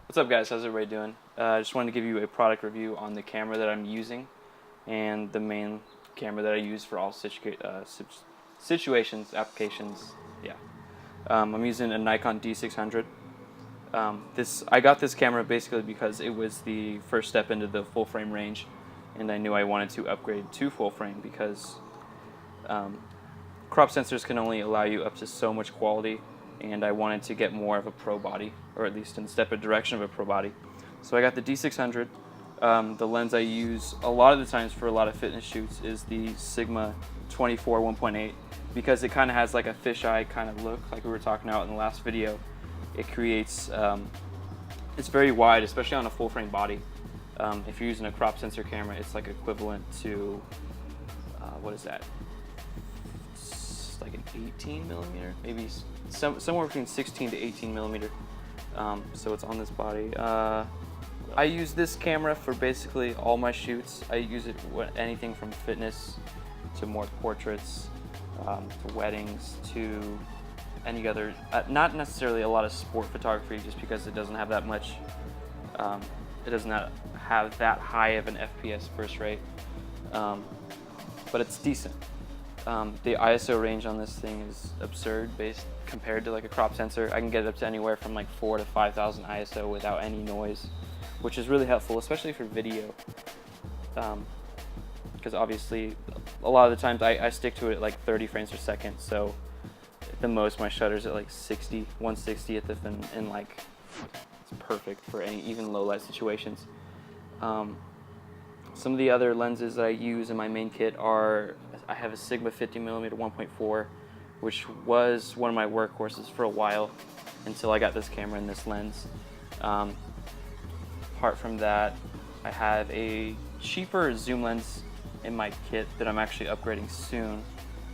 What's up, guys? How's everybody doing? I just wanted to give you a product review on the camera that I'm using and the main camera that I use for all situations, applications. Yeah, I'm using a Nikon D600. I got this camera basically because it was the first step into the full frame range, and I knew I wanted to upgrade to full frame because crop sensors can only allow you up to so much quality, and I wanted to get more of a pro body, or at least in step in direction of a pro body. So I got the D600. The lens I use a lot of the times for a lot of fitness shoots is the Sigma 24 1.8 because it kind of has like a fisheye kind of look, like we were talking about in the last video. It creates, it's very wide, especially on a full frame body. If you're using a crop sensor camera, it's like equivalent to, what is that? It's like an 18 millimeter, maybe somewhere between 16 to 18 millimeter. So it's on this body. I use this camera for basically all my shoots. I use it anything from fitness to more portraits, to weddings, to any other, not necessarily a lot of sport photography just because it doesn't have that much, it does not have that high of an FPS burst rate, but it's decent. The ISO range on this thing is absurd compared to like a crop sensor. I can get it up to anywhere from like 4,000 to 5,000 ISO without any noise, which is really helpful, especially for video. Because obviously, a lot of the times I stick to it at like 30 frames per second, so at the most my shutter's at like 160 at the fin, and like it's perfect for any even low light situations. Some of the other lenses that I use in my main kit are, I have a Sigma 50mm 1.4, which was one of my workhorses for a while until I got this camera and this lens. Apart from that, I have a cheaper zoom lens in my kit that I'm actually upgrading soon,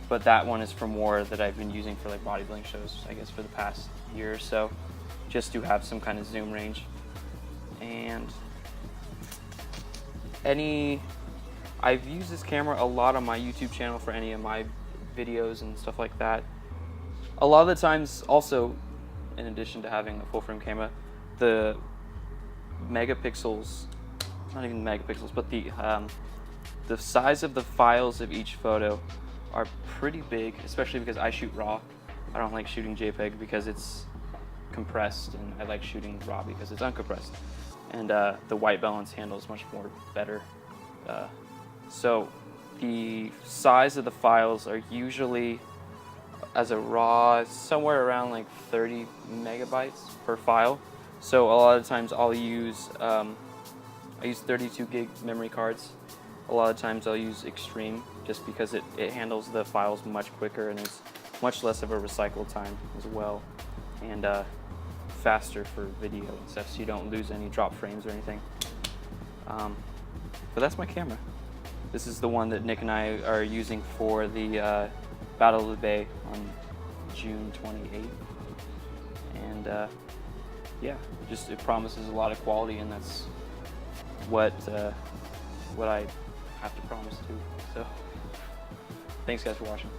but that one is for more that I've been using for like bodybuilding shows, I guess for the past year or so, just to have some kind of zoom range. And I've used this camera a lot on my YouTube channel for any of my videos and stuff like that. A lot of the times also, in addition to having a full frame camera, the megapixels, not even megapixels, but the size of the files of each photo are pretty big, especially because I shoot RAW. I don't like shooting JPEG because it's compressed, and I like shooting RAW because it's uncompressed. And the white balance handle is much more better. So the size of the files are usually, as a RAW, somewhere around like 30 megabytes per file. So a lot of times I'll use, I use 32 gig memory cards. A lot of times I'll use Extreme just because it handles the files much quicker and is much less of a recycle time as well. And faster for video and stuff, so you don't lose any drop frames or anything. But that's my camera. This is the one that Nick and I are using for the Battle of the Bay on June 28th. And yeah, it promises a lot of quality, and that's what I have to promise to. So thanks guys for watching.